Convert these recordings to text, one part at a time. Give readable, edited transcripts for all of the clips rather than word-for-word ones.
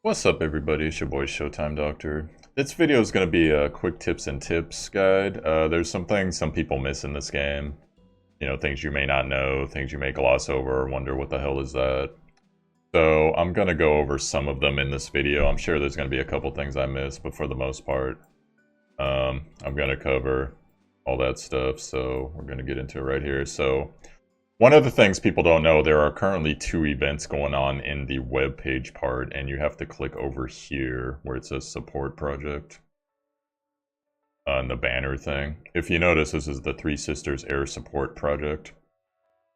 What's up, everybody? It's your boy ShowtimeDr. This video is going to be a quick tips and tips guide. There's some things some people miss in this game. You know, things you may not know, things you may gloss over, wonder what the hell is that. So I'm going to go over some of them in this video. I'm sure there's going to be a couple things I missed, but for the most part, I'm going to cover all that stuff. So we're going to get into it right here. So one of the things people don't know, there are currently 2 events going on in the web page part, and you have to click over here where it says support project on the banner thing. If you notice, this is the Three Sisters Air Support Project.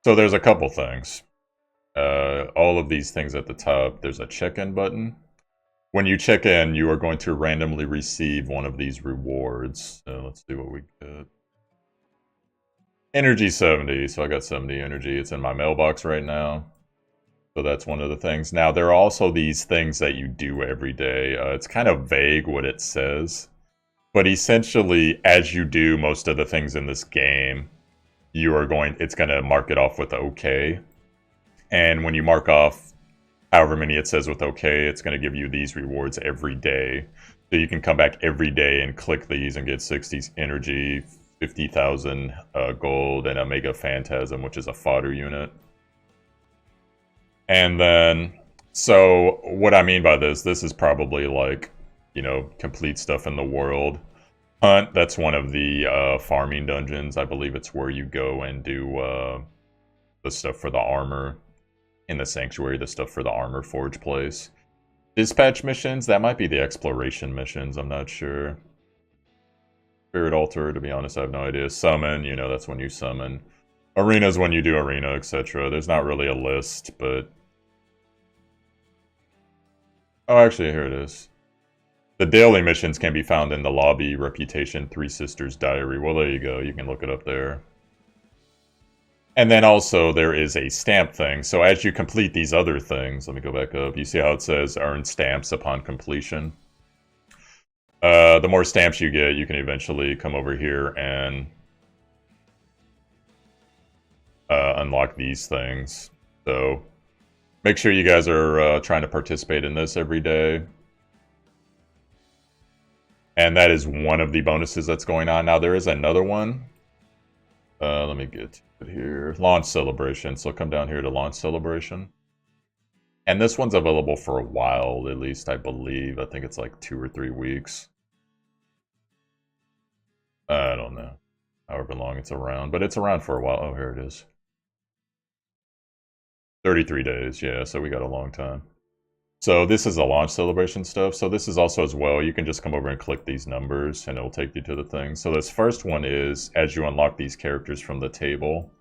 So there's a couple things. All of these things at the top, there's a check-in button. When you check in, you are going to randomly receive one of these rewards. So let's see what we get. Energy 70, so I got 70 energy. It's in my mailbox right now. So that's one of the things. Now, there are also these things that you do every day. It's kind of vague what it says. But essentially, as you do most of the things in this game, it's going to mark it off with OK. And when you mark off however many it says with OK, it's going to give you these rewards every day. So you can come back every day and click these and get 60 energy, 50,000 gold, and a Mega Phantasm, which is a fodder unit. And then, so what I mean by this is probably like, you know, complete stuff in the world. Hunt, that's one of the farming dungeons. I believe it's where you go and do the stuff for the armor in the sanctuary, the stuff for the armor forge place. Dispatch missions, that might be the exploration missions, I'm not sure. Spirit Altar, to be honest, I have no idea. Summon, you know, that's when you summon. Arena is when you do arena, etc. There's not really a list, but... Oh, actually, here it is. The daily missions can be found in the lobby reputation Three Sisters Diary. Well, there you go. You can look it up there. And then also, there is a stamp thing. So as you complete these other things, let me go back up. You see how it says earn stamps upon completion? The more stamps you get, you can eventually come over here and unlock these things. So make sure you guys are trying to participate in this every day. And that is one of the bonuses that's going on. Now there is another one. Let me get it here. Launch celebration. So come down here to launch celebration. And this one's available for a while, at least I believe. I think it's like 2 or 3 weeks. I don't know. However long it's around. But it's around for a while. Oh, here it is. 33 days. Yeah, so we got a long time. So this is the launch celebration stuff. So this is also as well. You can just come over and click these numbers and it'll take you to the thing. So this first one is, as you unlock these characters from the table,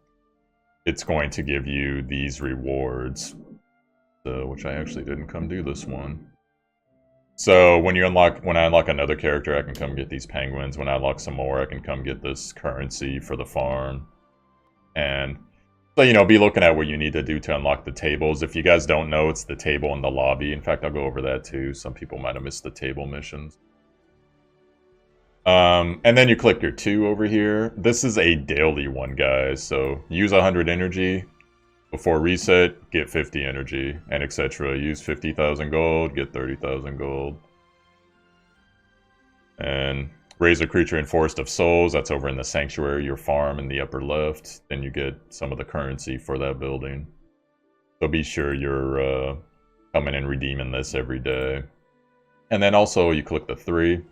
it's going to give you these rewards. So, which I actually didn't come do this one. So when I unlock another character, I can come get these penguins. When I unlock some more, I can come get this currency for the farm. And so, you know, be looking at what you need to do to unlock the tables. If you guys don't know, it's the table in the lobby. In fact, I'll go over that too. Some people might have missed the table missions. And then you click your 2 over here. This is a daily one, guys. So use 100 energy. Before reset, get 50 energy, and etc. Use 50,000 gold, get 30,000 gold. And raise a creature in Forest of Souls, that's over in the Sanctuary, your farm in the upper left. Then you get some of the currency for that building. So be sure you're coming and redeeming this every day. And then also you click the 3.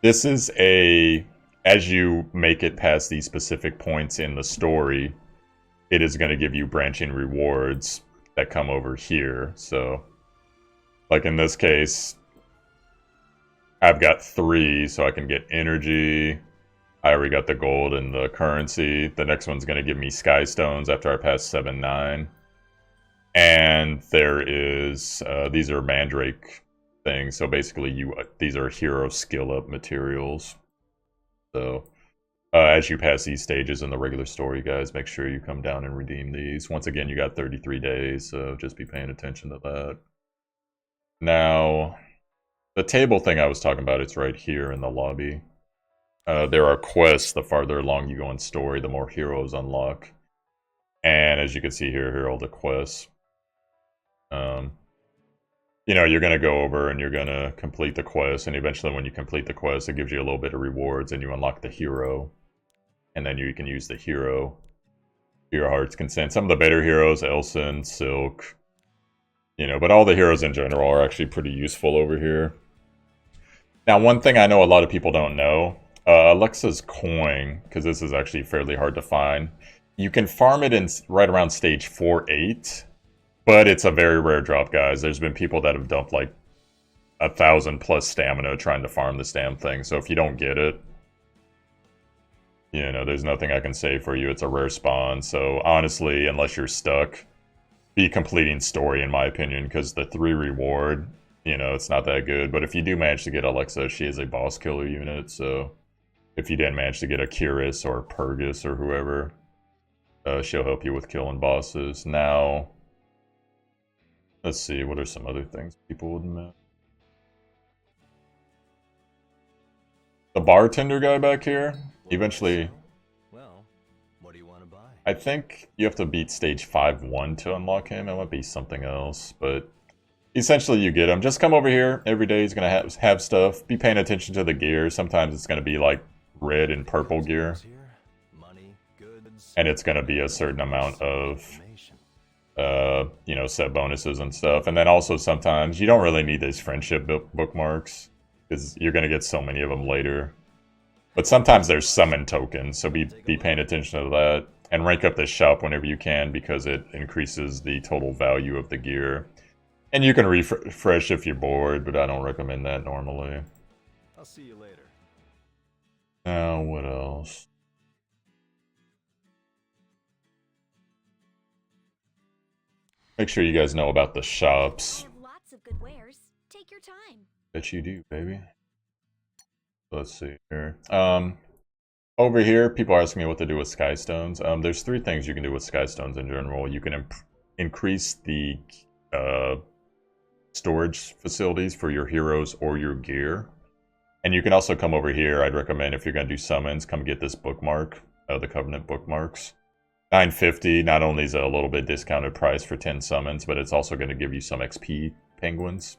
This is as you make it past these specific points in the story, it is going to give you branching rewards that come over here. So, like in this case, I've got 3, so I can get energy. I already got the gold and the currency. The next one's going to give me sky stones after I pass 7, 9. And there is, these are mandrake things. So basically, these are hero skill up materials. So as you pass these stages in the regular story, guys, make sure you come down and redeem these. Once again, you got 33 days, so just be paying attention to that. Now, the table thing I was talking about, it's right here in the lobby. There are quests. The farther along you go in story, the more heroes unlock. And as you can see here are all the quests. you know, you're going to go over and you're going to complete the quest, and eventually when you complete the quest, it gives you a little bit of rewards, and you unlock the hero, and then you can use the hero to your heart's content. Some of the better heroes, Elson, Silk, you know, but all the heroes in general are actually pretty useful over here. Now, one thing I know a lot of people don't know, Alexa's coin, because this is actually fairly hard to find, you can farm it in right around stage 4-8, but it's a very rare drop, guys. There's been people that have dumped like 1,000 plus stamina trying to farm this damn thing, so if you don't get it, you know, there's nothing I can say for you. It's a rare spawn, so honestly, unless you're stuck, be completing story in my opinion, because the 3 reward, you know, it's not that good. But if you do manage to get Alexa, she is a boss killer unit, so if you didn't manage to get a Curious or Purgus or whoever, she'll help you with killing bosses. Now, let's see, what are some other things people would miss? The bartender guy back here, eventually, well, what do you want to buy? I think you have to beat stage 5-1 to unlock him. It might be something else, but essentially you get him. Just come over here. Every day he's going to have stuff. Be paying attention to the gear. Sometimes it's going to be like red and purple gear. And it's going to be a certain amount of, you know, set bonuses and stuff. And then also sometimes you don't really need these friendship bookmarks, because you're going to get so many of them later. But sometimes there's summon tokens, so be paying attention to that. And rank up the shop whenever you can, because it increases the total value of the gear. And you can refresh if you're bored, but I don't recommend that normally. I'll see you later. Now, what else? Make sure you guys know about the shops. I have lots of good wares. Take your time. Bet you do, baby. Let's see here. Over here, people are asking me what to do with Skystones. There's 3 things you can do with Skystones in general. You can increase the storage facilities for your heroes or your gear. And you can also come over here. I'd recommend, if you're going to do summons, come get this bookmark, the Covenant bookmarks. $9.50, not only is it a little bit discounted price for 10 summons, but it's also going to give you some XP penguins.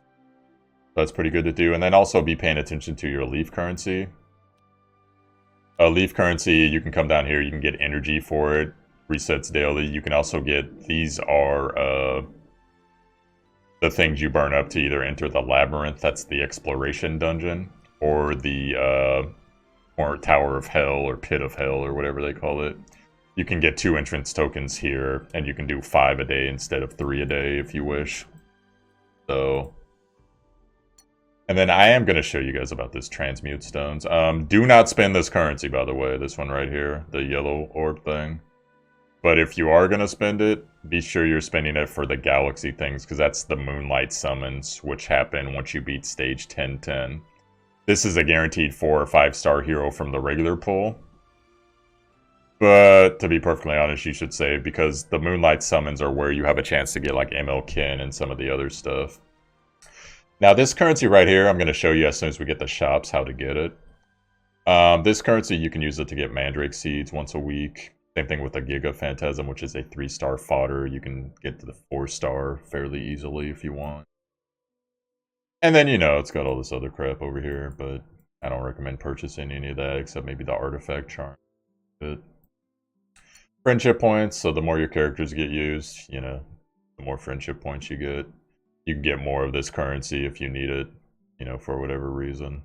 So that's pretty good to do. And then also be paying attention to your leaf currency. Leaf currency, you can come down here, you can get energy for it, resets daily. You can also get, these are the things you burn up to either enter the labyrinth, that's the exploration dungeon, or the or Tower of Hell or Pit of Hell or whatever they call it. You can get 2 entrance tokens here, and you can do 5 a day instead of 3 a day if you wish. So, and then I am going to show you guys about this transmute stones. Do not spend this currency, by the way, this one right here, the yellow orb thing. But if you are going to spend it, be sure you're spending it for the galaxy things, because that's the moonlight summons, which happen once you beat stage 10-10. This is a guaranteed 4 or 5 star hero from the regular pool. But to be perfectly honest, you should save, because the moonlight summons are where you have a chance to get like ML Kin and some of the other stuff. Now this currency right here, I'm going to show you as soon as we get the shops how to get it. This currency, you can use it to get Mandrake Seeds once a week. Same thing with the Giga Phantasm, which is a 3-star fodder. You can get to the 4-star fairly easily if you want. And then, you know, it's got all this other crap over here, but I don't recommend purchasing any of that, except maybe the artifact charm. But friendship points, so the more your characters get used, you know, the more friendship points you get. You can get more of this currency if you need it, you know, for whatever reason.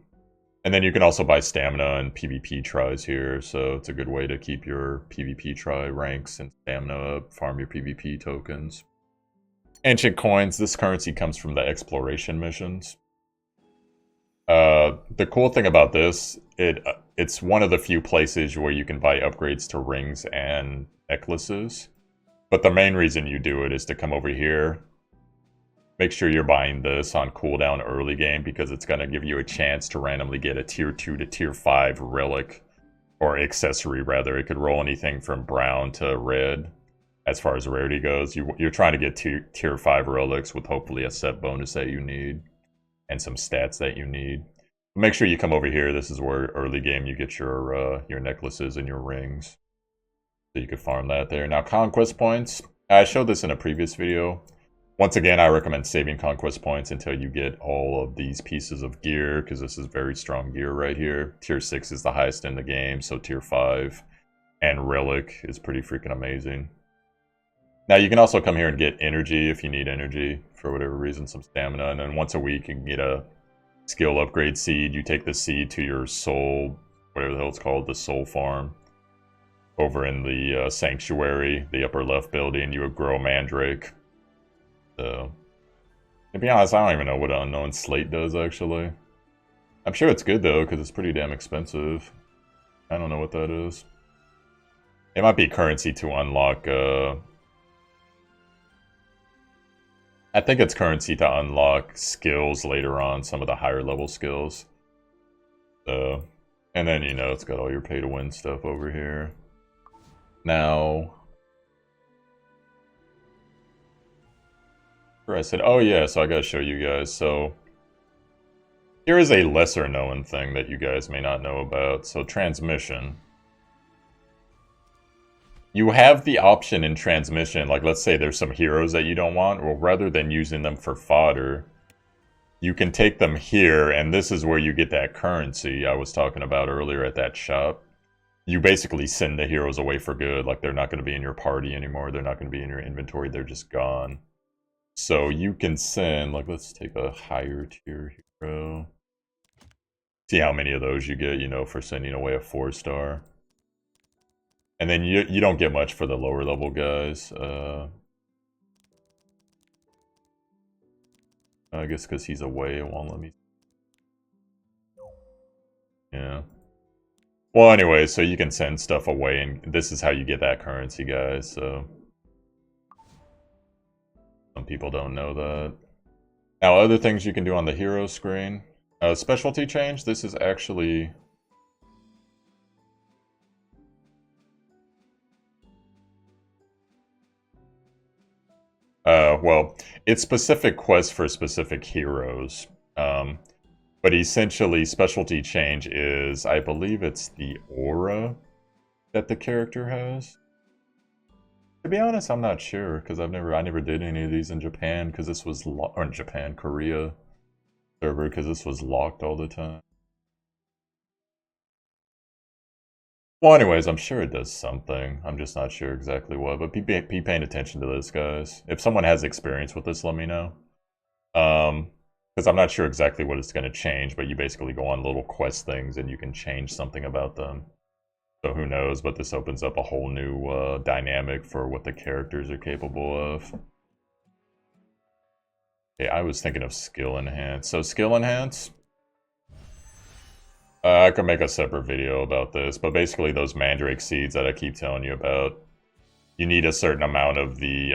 And then you can also buy stamina and PvP tries here, so it's a good way to keep your PvP try ranks and stamina up, farm your PvP tokens. Ancient coins, this currency comes from the exploration missions. The cool thing about this, it's one of the few places where you can buy upgrades to rings and necklaces. But the main reason you do it is to come over here. Make sure you're buying this on cooldown early game, because it's going to give you a chance to randomly get a tier 2 to tier 5 relic, or accessory rather. It could roll anything from brown to red as far as rarity goes. You're trying to get tier 5 relics with hopefully a set bonus that you need and some stats that you need. Make sure you come over here. This is where early game you get your necklaces and your rings. So you could farm that there. Now conquest points. I showed this in a previous video. Once again, I recommend saving conquest points until you get all of these pieces of gear, because this is very strong gear right here. Tier 6 is the highest in the game, so Tier 5 and Relic is pretty freaking amazing. Now, you can also come here and get energy if you need energy, for whatever reason, some stamina, and then once a week you can get a skill upgrade seed. You take the seed to your soul, whatever the hell it's called, the soul farm, over in the sanctuary, the upper left building. You would grow Mandrake. So, to be honest, I don't even know what Unknown Slate does, actually. I'm sure it's good, though, because it's pretty damn expensive. I don't know what that is. It might be currency to unlock, I think it's currency to unlock skills later on, some of the higher level skills. So, and then, you know, it's got all your pay-to-win stuff over here. Now... I said, oh yeah, so I gotta show you guys. So here is a lesser known thing that you guys may not know about. So transmission. You have the option in transmission, like let's say there's some heroes that you don't want, well, rather than using them for fodder, you can take them here, and this is where you get that currency I was talking about earlier at that shop. You basically send the heroes away for good, like they're not going to be in your party anymore, they're not going to be in your inventory, they're just gone. So you can send, like, let's take a higher tier hero. See how many of those you get, you know, for sending away a 4-star. And then you don't get much for the lower level guys. I guess because he's away, it won't let me. Yeah. Well, anyway, so you can send stuff away, and this is how you get that currency, guys, so... Some people don't know that. Now, other things you can do on the hero screen. Specialty change, this is actually... well, it's specific quests for specific heroes. But essentially, specialty change is, I believe it's the aura that the character has. To be honest, I'm not sure, because I never did any of these in Japan, because this was or in Japan, Korea server, because this was locked all the time. Well, anyways, I'm sure it does something. I'm just not sure exactly what, but be paying attention to this, guys. If someone has experience with this, let me know. Because I'm not sure exactly what it's going to change, but you basically go on little quest things and you can change something about them. So who knows, but this opens up a whole new dynamic for what the characters are capable of. Okay, I was thinking of skill enhance. So skill enhance, I could make a separate video about this, but basically those mandrake seeds that I keep telling you about, you need a certain amount of the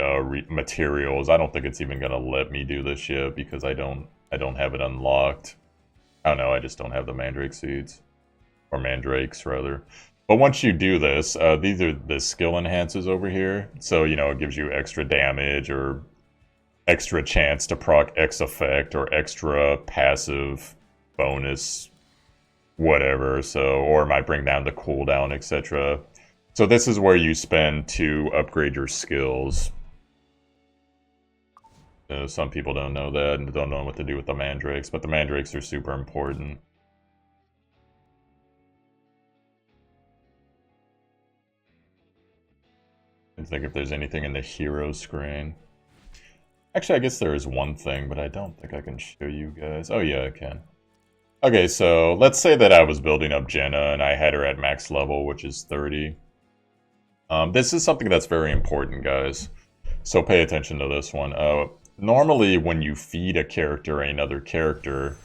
materials. I don't think it's even gonna let me do this yet because I don't have it unlocked. I don't know, I just don't have the mandrake seeds. Or mandrakes, rather. But once you do this, these are the skill enhances over here. So, you know, it gives you extra damage or extra chance to proc X effect or extra passive bonus, whatever. So, or it might bring down the cooldown, etc. So this is where you spend to upgrade your skills. Some people don't know that and don't know what to do with the mandrakes, but the mandrakes are super important. I think if there's anything in the hero screen. Actually, I guess there is one thing, but I don't think I can show you guys. Oh yeah, I can. Okay, so let's say that I was building up Jenna and I had her at max level, which is 30. This is something that's very important, guys. So pay attention to this one. Normally, when you feed a character another character,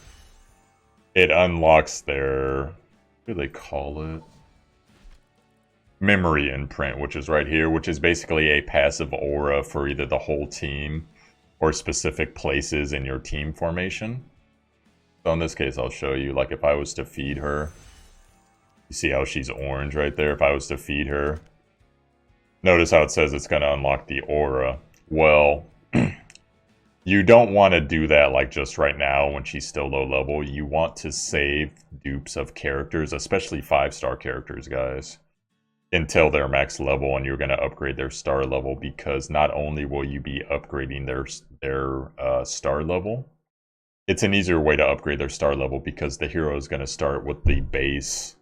it unlocks their... what do they call it? Memory imprint, which is right here, which is basically a passive aura for either the whole team or specific places in your team formation. So in this case, I'll show you, like if I was to feed her, you see how she's orange right there? If I was to feed her, notice how it says it's going to unlock the aura. Well, you don't want to do that like just right now when she's still low level. You want to save dupes of characters, especially 5-star characters, guys. until their max level, and you're going to upgrade their star level, because not only will you be upgrading their star level, it's an easier way to upgrade their star level because the hero is going to start with the base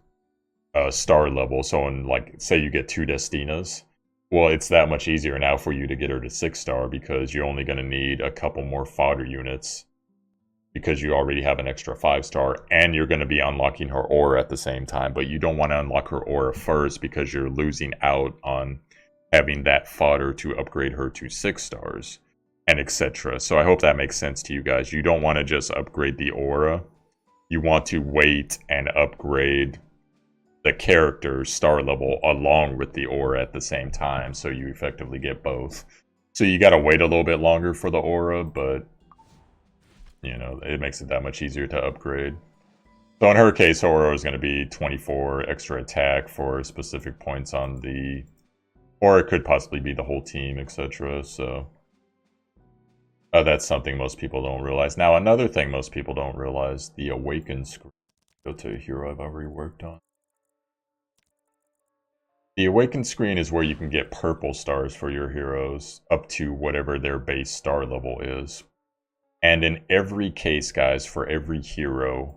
star level. So in, like, say you get 2 Destinas, well, it's that much easier now for you to get her to 6-star because you're only going to need a couple more fodder units because you already have an extra 5-star, and you're going to be unlocking her aura at the same time. But you don't want to unlock her aura first because you're losing out on having that fodder to upgrade her to 6 stars, and etc. So I hope that makes sense to you guys. You don't want to just upgrade the aura. You want to wait and upgrade the character's star level along with the aura at the same time, so you effectively get both. So you gotta wait a little bit longer for the aura, but you know, it makes it that much easier to upgrade. So in her case, her aura is going to be 24 extra attack for specific points on the, or it could possibly be the whole team, etc. So that's something most people don't realize. Now, another thing most people don't realize, the awaken screen. Go to a hero I've already worked on. The awaken screen is where you can get purple stars for your heroes up to whatever their base star level is. And in every case, guys, for every hero,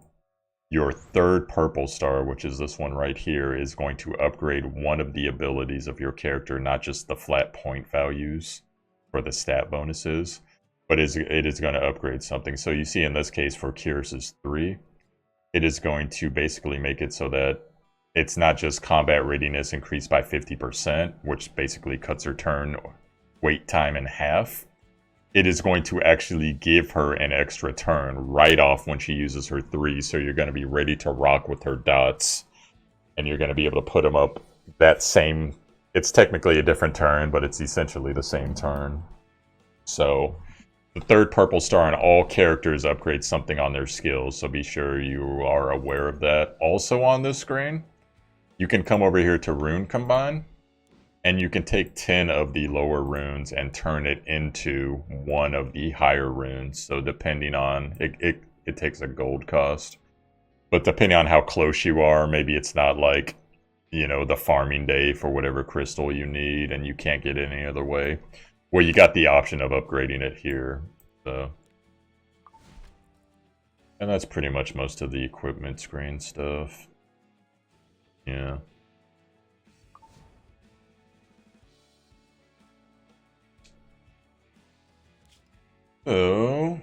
your 3rd purple star, which is this one right here, is going to upgrade one of the abilities of your character, not just the flat point values for the stat bonuses, but it is going to upgrade something. So you see in this case for Kyrus's 3, it is going to basically make it so that it's not just combat readiness increased by 50%, which basically cuts her turn wait time in half. It is going to actually give her an extra turn right off when she uses her 3, so you're going to be ready to rock with her dots, and you're going to be able to put them up that same, it's technically a different turn, but it's essentially the same turn. So the 3rd purple star on all characters upgrades something on their skills, so be sure you are aware of that. Also on this screen, you can come over here to Rune Combine, and you can take 10 of the lower runes and turn it into one of the higher runes. So depending on, it takes a gold cost. But depending on how close you are, maybe it's not like, you know, the farming day for whatever crystal you need and you can't get it any other way. Well, you got the option of upgrading it here. So. And that's pretty much most of the equipment screen stuff. Yeah. So,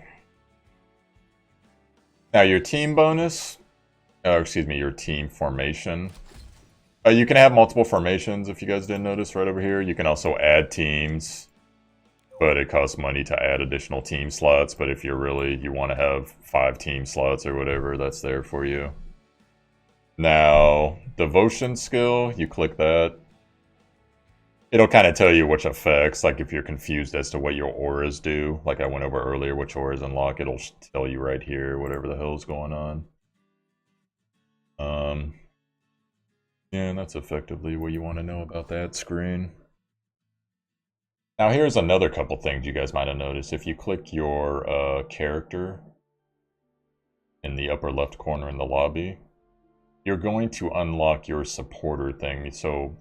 now your team bonus, excuse me, your team formation. You can have multiple formations if you guys didn't notice right over here. You can also add teams, but it costs money to add additional team slots. But if you want to have 5 team slots or whatever, that's there for you. Now, devotion skill, you click that. It'll kind of tell you which effects, like if you're confused as to what your auras do, like I went over earlier, which auras unlock, it'll tell you right here, whatever the hell's going on. Yeah, and that's effectively what you want to know about that screen. Now here's another couple things you guys might have noticed. If you click your character in the upper left corner in the lobby, you're going to unlock your supporter thing. So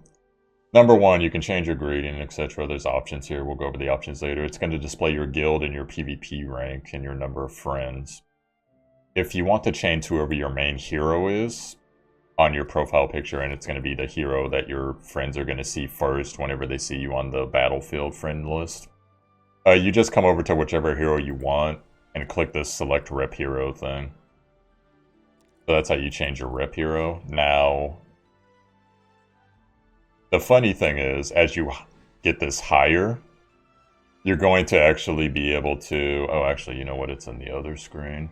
number 1, you can change your grading, etc. There's options here. We'll go over the options later. It's going to display your guild and your PvP rank and your number of friends. If you want to change whoever your main hero is on your profile picture, and it's going to be the hero that your friends are going to see first whenever they see you on the battlefield friend list, you just come over to whichever hero you want and click this select rep hero thing. So that's how you change your rep hero. Now, the funny thing is, as you get this higher, you're going to actually be able to... Oh, actually, you know what? It's in the other screen.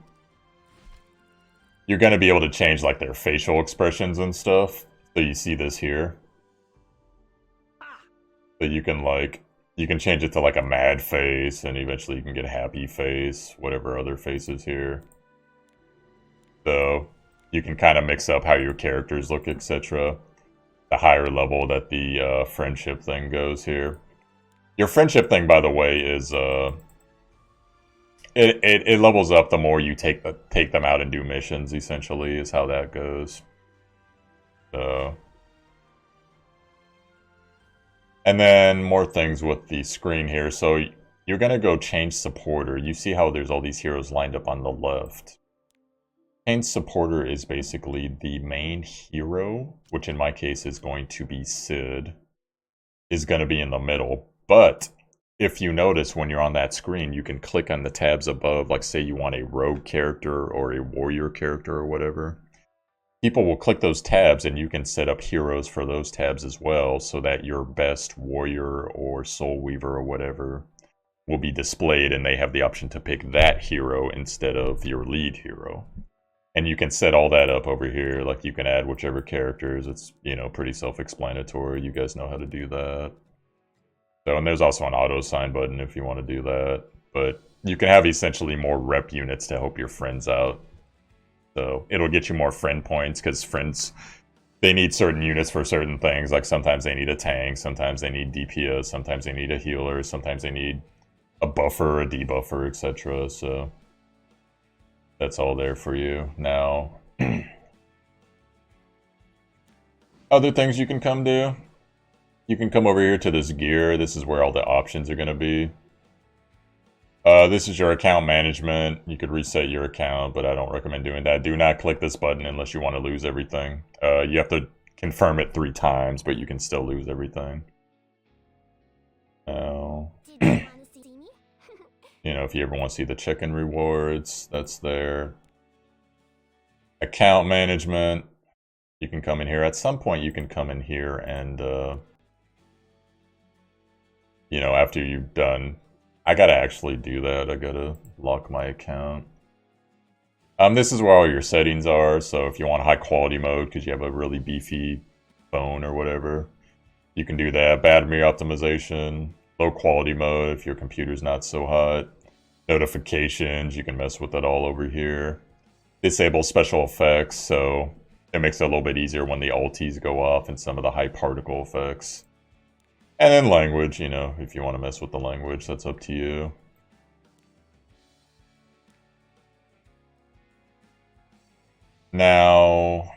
You're going to be able to change, like, their facial expressions and stuff. So you see this here. So you can, like... You can change it to, like, a mad face, and eventually you can get a happy face, whatever other faces here. So you can kind of mix up how your characters look, etc. The higher level that the friendship thing goes here. Your friendship thing, by the way, is it levels up the more you take them out and do missions. Essentially, is how that goes. So And then more things with the screen here. So you're going to go change supporter. You see how there's all these heroes lined up on the left. Change supporter is basically the main hero, which in my case is going to be Sid, is going to be in the middle. But if you notice when you're on that screen, you can click on the tabs above, like say you want a rogue character or a warrior character or whatever. People will click those tabs and you can set up heroes for those tabs as well, so that your best warrior or soul weaver or whatever will be displayed and they have the option to pick that hero instead of your lead hero. And you can set all that up over here, like you can add whichever characters. It's, you know, pretty self-explanatory. You guys know how to do that. So, and there's also an auto sign button if you want to do that. But you can have essentially more rep units to help your friends out. So it'll get you more friend points, because friends, they need certain units for certain things. Like sometimes they need a tank, sometimes they need DPS, sometimes they need a healer, sometimes they need a buffer, a debuffer, etc. So that's all there for you. Now, other things you can come do. You can come over here to this gear. This is where all the options are going to be. This is your account management. You could reset your account, but I don't recommend doing that. Do not click this button unless you want to lose everything. You have to confirm it 3 times, but you can still lose everything. Now, you know, if you ever want to see the check-in rewards, that's there. Account management. You can come in here. At some point, you can come in here and, you know, after you've done... I gotta actually do that. I gotta lock my account. This is where all your settings are. So if you want high quality mode because you have a really beefy phone or whatever, you can do that. Battery optimization, low quality mode if your computer's not so hot. Notifications, you can mess with that all over here. Disable special effects, so it makes it a little bit easier when the ultis go off and some of the high particle effects. And then language, you know, if you want to mess with the language, that's up to you. Now,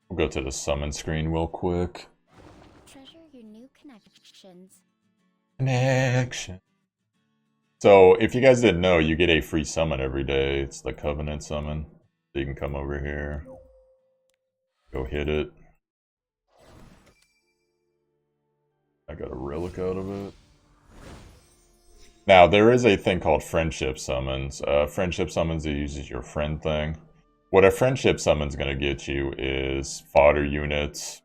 we'll go to the summon screen real quick. Treasure your new connections. Connection. So, if you guys didn't know, you get a free summon every day. It's the Covenant summon. So you can come over here. Go hit it. I got a relic out of it. Now, there is a thing called friendship summons. Friendship summons, it uses your friend thing. What a friendship summon's going to get you is fodder units,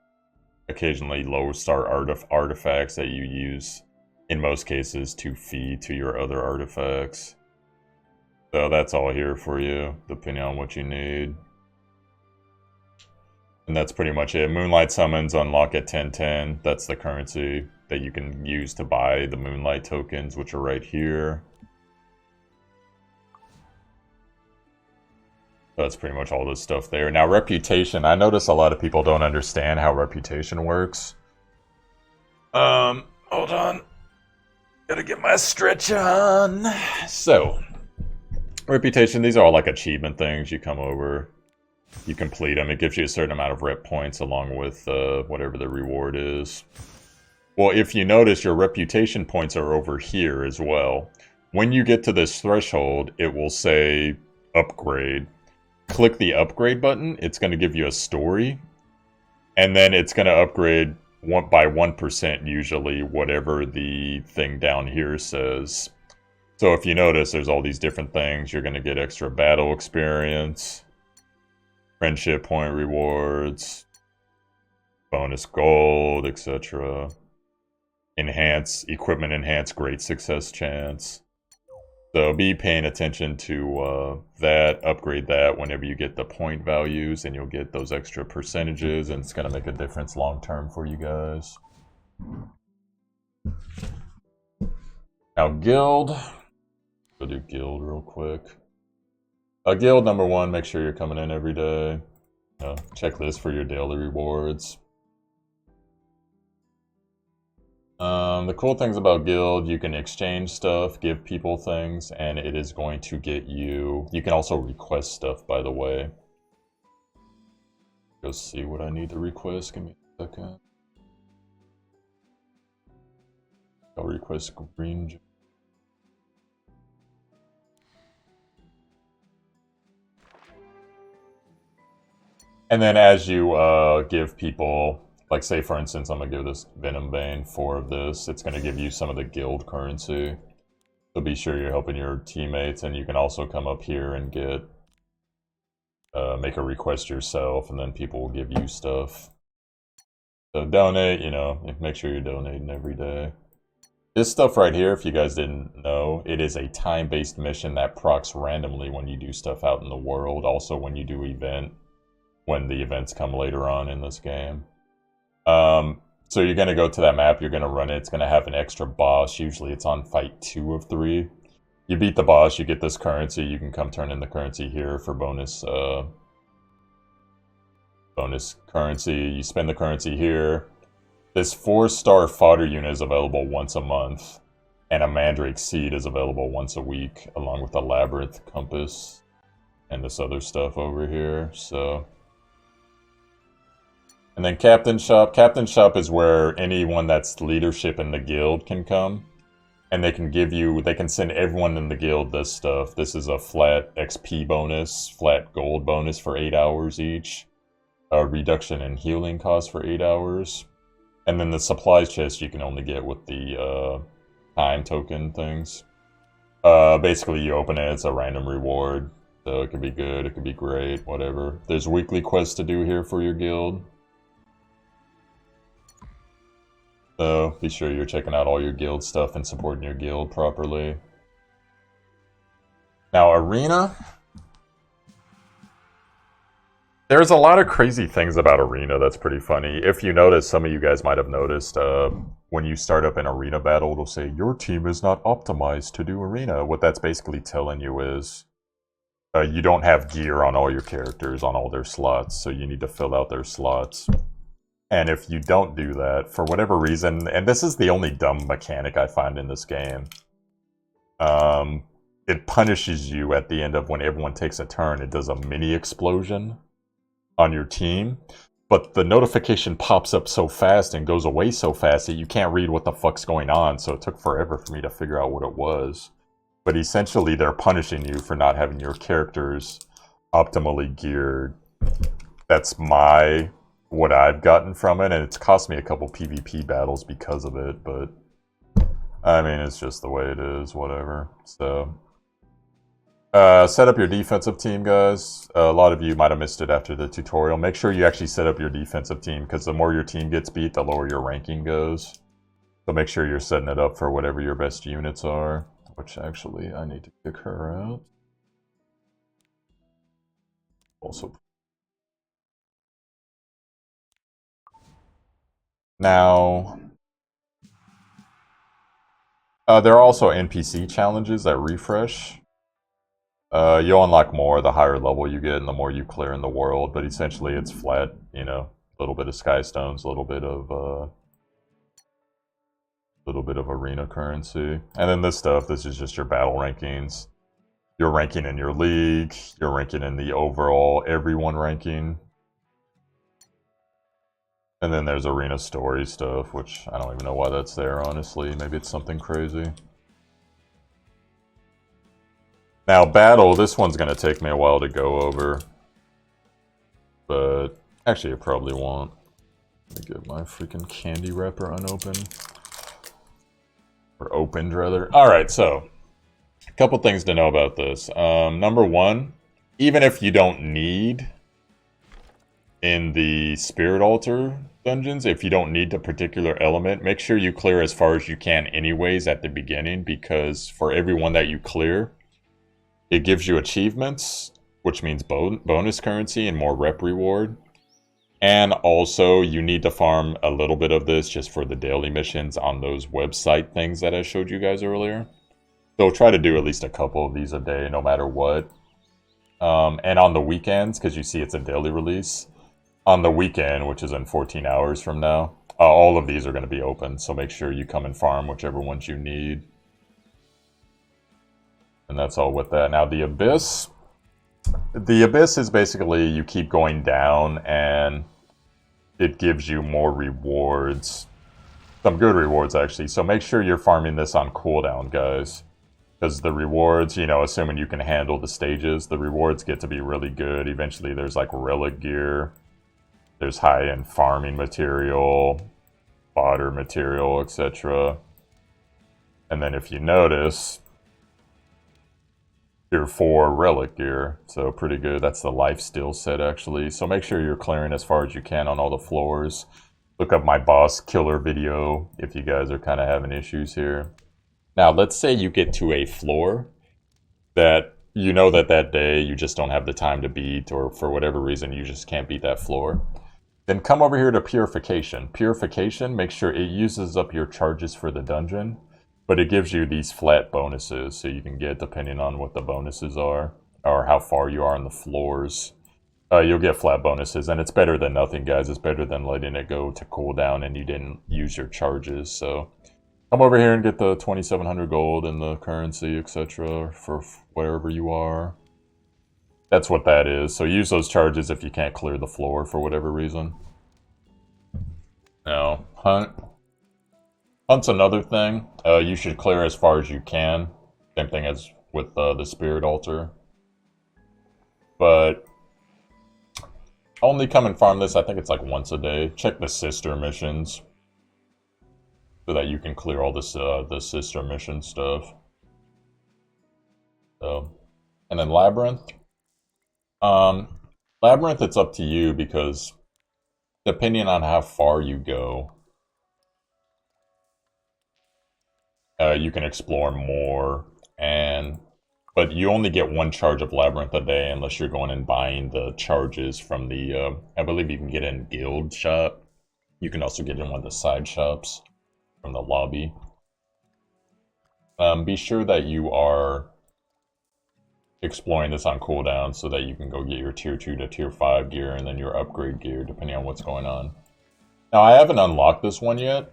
occasionally low star artifacts that you use, in most cases, to feed to your other artifacts. So that's all here for you, depending on what you need. And that's pretty much it. Moonlight summons unlock at 1010. That's the currency that you can use to buy the Moonlight tokens, which are right here. That's pretty much all this stuff there. Now, reputation. I notice a lot of people don't understand how reputation works. Hold on. Gotta get my stretch on. So, reputation, these are all like achievement things. You come over, you complete them. It gives you a certain amount of rep points along with whatever the reward is. Well, if you notice, your reputation points are over here as well. When you get to this threshold, it will say upgrade. Click the upgrade button. It's going to give you a story. And then it's going to upgrade by 1% usually, whatever the thing down here says. So if you notice, there's all these different things. You're going to get extra battle experience, friendship point rewards, bonus gold, etc. Equipment enhance great success chance. So be paying attention to that, upgrade that whenever you get the point values, and you'll get those extra percentages, and it's going to make a difference long term for you guys. Now guild, go do guild real quick. Guild number 1, make sure you're coming in every day. Checklist for your daily rewards. The cool things about guild, you can exchange stuff, give people things, and it is going to get you... You can also request stuff, by the way. Go see what I need to request. Give me a Second. I'll request green. And then as you give people, like say for instance, I'm gonna give this Venom Bane 4 of this, it's gonna give you some of the guild currency. So be sure you're helping your teammates, and you can also come up here and get, make a request yourself, and then people will give you stuff. So donate, you know, make sure you're donating every day. This stuff right here, if you guys didn't know, it is a time-based mission that procs randomly when you do stuff out in the world, also when you do when the events come later on in this game. So you're going to go to that map, you're going to run it, it's going to have an extra boss, usually it's on fight 2 of 3. You beat the boss, you get this currency, you can come turn in the currency here for bonus currency, you spend the currency here. This 4-star fodder unit is available once a month, and a Mandrake Seed is available once a week, along with a Labyrinth Compass, and this other stuff over here, so... And then Captain Shop. Captain Shop is where anyone that's leadership in the guild can come. And they can send everyone in the guild this stuff. This is a flat XP bonus, flat gold bonus for 8 hours each. A reduction in healing costs for 8 hours. And then the supplies chest you can only get with the time token things. Basically you open it, it's a random reward. So it could be good, it could be great, whatever. There's weekly quests to do here for your guild. So be sure you're checking out all your guild stuff and supporting your guild properly. Now, Arena. There's a lot of crazy things about Arena that's pretty funny. If you notice, some of you guys might have noticed, when you start up an Arena battle, it'll say, your team is not optimized to do Arena. What that's basically telling you is, you don't have gear on all your characters, on all their slots, so you need to fill out their slots. And if you don't do that, for whatever reason, and this is the only dumb mechanic I find in this game, it punishes you at the end of when everyone takes a turn. It does a mini explosion on your team, but the notification pops up so fast and goes away so fast that you can't read what the fuck's going on, so it took forever for me to figure out what it was. But essentially, they're punishing you for not having your characters optimally geared. That's what I've gotten from it, and it's cost me a couple PvP battles because of it, but I mean, it's just the way it is, whatever. So, set up your defensive team, guys. A lot of you might have missed it after the tutorial. Make sure you actually set up your defensive team, because the more your team gets beat, the lower your ranking goes. So make sure you're setting it up for whatever your best units are, which actually, I need to kick her out. Also, now, there are also NPC challenges that refresh. You'll unlock more the higher level you get and the more you clear in the world, but essentially it's flat, you know, a little bit of sky stones, a little bit of arena currency. And then this stuff, this is just your battle rankings. Your ranking in your league, your ranking in the overall everyone ranking. And then there's arena story stuff, which I don't even know why that's there, honestly. Maybe it's something crazy. Now, battle, this one's going to take me a while to go over. But, actually, it probably won't. Let me get my freaking candy wrapper unopened. Or opened, rather. Alright, so, a couple things to know about this. Number one, even if you don't need in the Spirit Altar dungeons, if you don't need the particular element, make sure you clear as far as you can anyways at the beginning, because for every one that you clear, it gives you achievements, which means bonus currency and more rep reward. And also, you need to farm a little bit of this just for the daily missions on those website things that I showed you guys earlier. So try to do at least a couple of these a day, no matter what. And on the weekends, because you see it's a daily release, on the weekend, which is in 14 hours from now, all of these are going to be open. So make sure you come and farm whichever ones you need. And that's all with that. Now the Abyss. The Abyss is basically you keep going down and it gives you more rewards. Some good rewards, actually. So make sure you're farming this on cooldown, guys. Because the rewards, you know, assuming you can handle the stages, the rewards get to be really good. Eventually there's like relic gear. There's high-end farming material, fodder material, etc. And then if you notice, Tier 4 relic gear, so pretty good. That's the life steal set, actually. So make sure you're clearing as far as you can on all the floors. Look up my boss killer video if you guys are kind of having issues here. Now, let's say you get to a floor that you know that day you just don't have the time to beat, or for whatever reason you just can't beat that floor. Then come over here to Purification. Purification, make sure it uses up your charges for the dungeon, but it gives you these flat bonuses, so you can get, depending on what the bonuses are, or how far you are on the floors, you'll get flat bonuses, and it's better than nothing, guys. It's better than letting it go to cooldown and you didn't use your charges. So come over here and get the 2,700 gold and the currency, etc. for wherever you are. That's what that is. So use those charges if you can't clear the floor for whatever reason. Now, hunt. Hunt's another thing. You should clear as far as you can. Same thing as with the spirit altar. But only come and farm this, I think it's like once a day. Check the sister missions so that you can clear all this the sister mission stuff. So, and then Labyrinth. Labyrinth, it's up to you, because depending on how far you go, you can explore more, but you only get one charge of Labyrinth a day unless you're going and buying the charges from the, I believe you can get in Guild shop. You can also get in one of the side shops from the lobby. Be sure that you are exploring this on cooldown so that you can go get your tier 2 to tier 5 gear and then your upgrade gear depending on what's going on. Now, I haven't unlocked this one yet.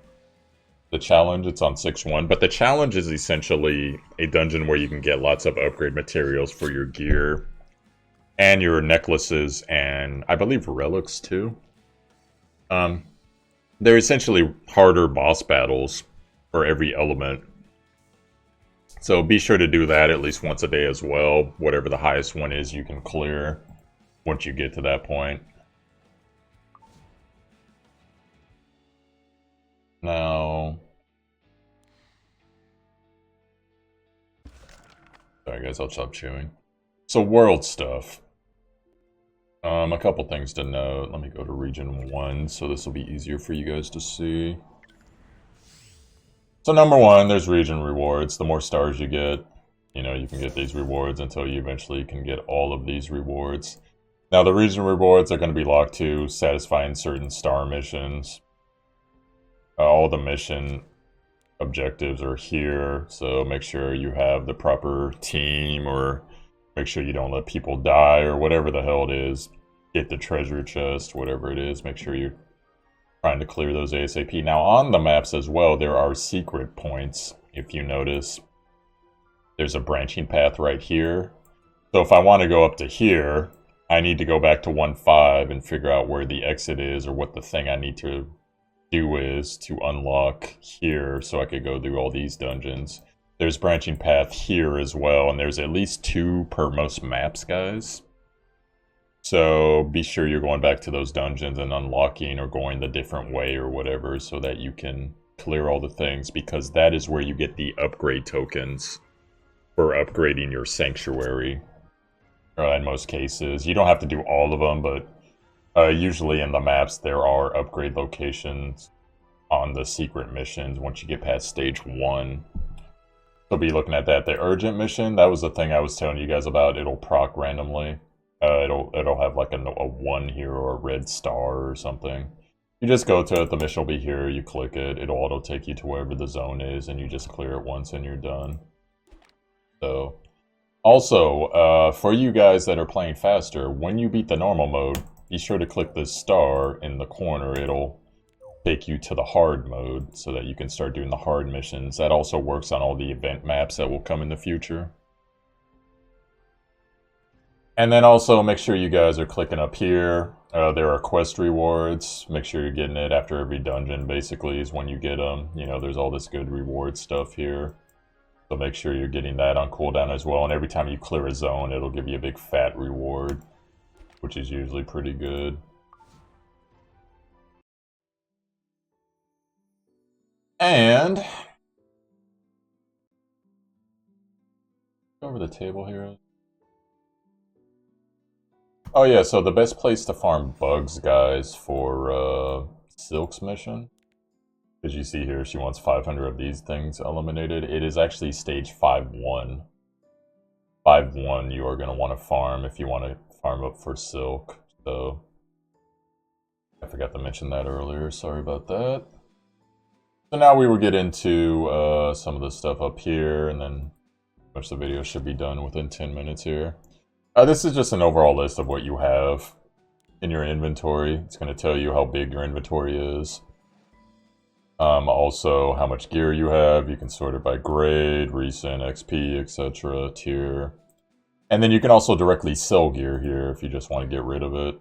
The challenge, it's on 6-1, but the challenge is essentially a dungeon where you can get lots of upgrade materials for your gear and your necklaces and I believe relics too. They're essentially harder boss battles for every element. So be sure to do that at least once a day as well. Whatever the highest one is, you can clear once you get to that point. Now, sorry guys, I'll stop chewing. So world stuff. A couple things to note. Let me go to region 1, so this will be easier for you guys to see. So number 1, there's region rewards. The more stars you get, you know, you can get these rewards until you eventually can get all of these rewards. Now the region rewards are going to be locked to satisfying certain star missions. All the mission objectives are here, so make sure you have the proper team, or make sure you don't let people die, or whatever the hell it is. Get the treasure chest, whatever it is, make sure you're trying to clear those ASAP. Now on the maps as well, there are secret points. If you notice, there's a branching path right here. So if I want to go up to here, I need to go back to 1.5 and figure out where the exit is, or what the thing I need to do is to unlock here so I could go through all these dungeons. There's branching path here as well, and there's at least 2 per most maps, guys. So be sure you're going back to those dungeons and unlocking, or going the different way or whatever, so that you can clear all the things, because that is where you get the upgrade tokens for upgrading your sanctuary. In most cases, you don't have to do all of them, but usually in the maps there are upgrade locations on the secret missions once you get past stage 1. So be looking at that. The urgent mission, that was the thing I was telling you guys about. It'll proc randomly. It'll have like a 1 here, or a red star or something. You just go to it, the mission will be here, you click it, it'll auto take you to wherever the zone is, and you just clear it once and you're done. So, also, for you guys that are playing faster, when you beat the normal mode, be sure to click this star in the corner. It'll take you to the hard mode so that you can start doing the hard missions. That also works on all the event maps that will come in the future. And then also make sure you guys are clicking up here. There are quest rewards. Make sure you're getting it after every dungeon, basically, is when you get them. You know, there's all this good reward stuff here. So make sure you're getting that on cooldown as well. And every time you clear a zone, it'll give you a big fat reward, which is usually pretty good. And over the table here. Oh yeah, so the best place to farm bugs, guys, for Silk's mission, as you see here, she wants 500 of these things eliminated. It is actually stage 5-1. 5-1 you are going to want to farm if you want to farm up for Silk. So I forgot to mention that earlier, sorry about that. So now we will get into some of the stuff up here, and then much the video should be done within 10 minutes here. This is just an overall list of what you have in your inventory. It's going to tell you how big your inventory is. Also, how much gear you have. You can sort it by grade, recent, XP, etc., tier. And then you can also directly sell gear here if you just want to get rid of it.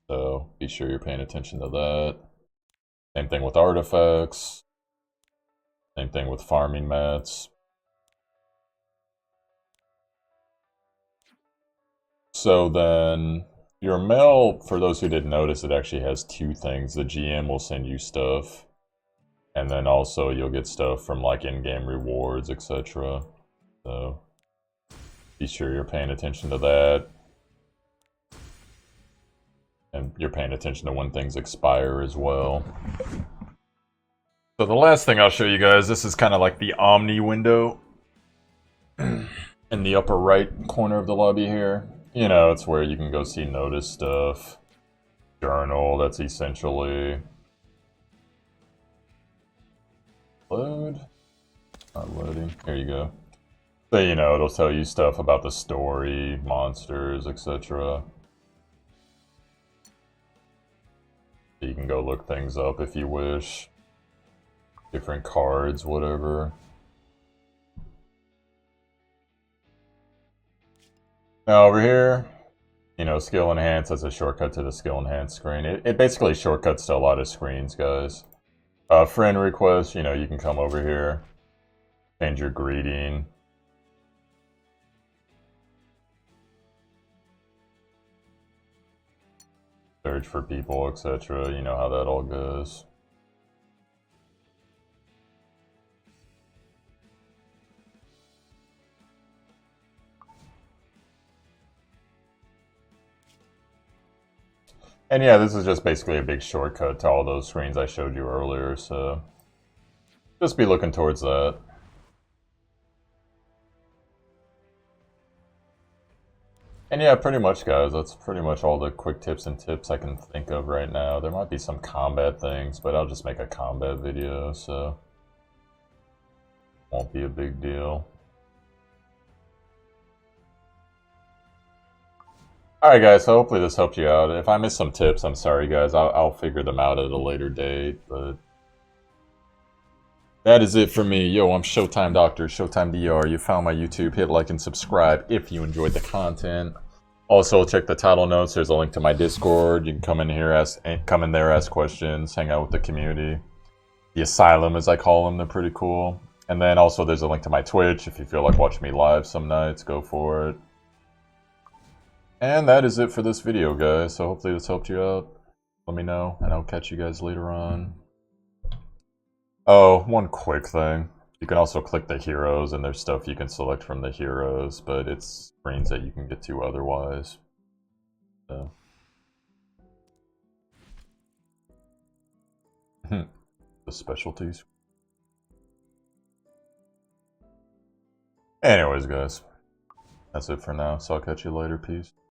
So be sure you're paying attention to that. Same thing with artifacts. Same thing with farming mats. So then, your mail, for those who didn't notice, it actually has two things. The GM will send you stuff, and then also you'll get stuff from like in-game rewards, etc. So be sure you're paying attention to that. And you're paying attention to when things expire as well. So the last thing I'll show you guys, this is kind of like the Omni window in the upper right corner of the lobby here. You know, it's where you can go see notice stuff. Journal, that's essentially... Load? Not loading. Here you go. So, you know, it'll tell you stuff about the story, monsters, etc. You can go look things up if you wish. Different cards, whatever. Now over here, you know, skill enhance as a shortcut to the skill enhance screen. It basically shortcuts to a lot of screens, guys. Friend request, you know, you can come over here, change your greeting. Search for people, etc. You know how that all goes. And yeah, this is just basically a big shortcut to all those screens I showed you earlier, so just be looking towards that. And yeah, pretty much, guys, that's pretty much all the quick tips and tips I can think of right now. There might be some combat things, but I'll just make a combat video, so won't be a big deal. Alright guys, so hopefully this helped you out. If I missed some tips, I'm sorry guys. I'll figure them out at a later date, but that is it for me. Yo, I'm ShowtimeDr, ShowtimeDr. You found my YouTube. Hit like and subscribe if you enjoyed the content. Also, check the title notes. There's a link to my Discord. You can come in here, come in there, ask questions, hang out with the community. The Asylum, as I call them, they're pretty cool. And then also there's a link to my Twitch. If you feel like watching me live some nights, go for it. And that is it for this video, guys. So hopefully this helped you out. Let me know, and I'll catch you guys later on. Oh, one quick thing. You can also click the heroes, and there's stuff you can select from the heroes, but it's screens that you can get to otherwise. So. The specialties. Anyways, guys. That's it for now, so I'll catch you later. Peace.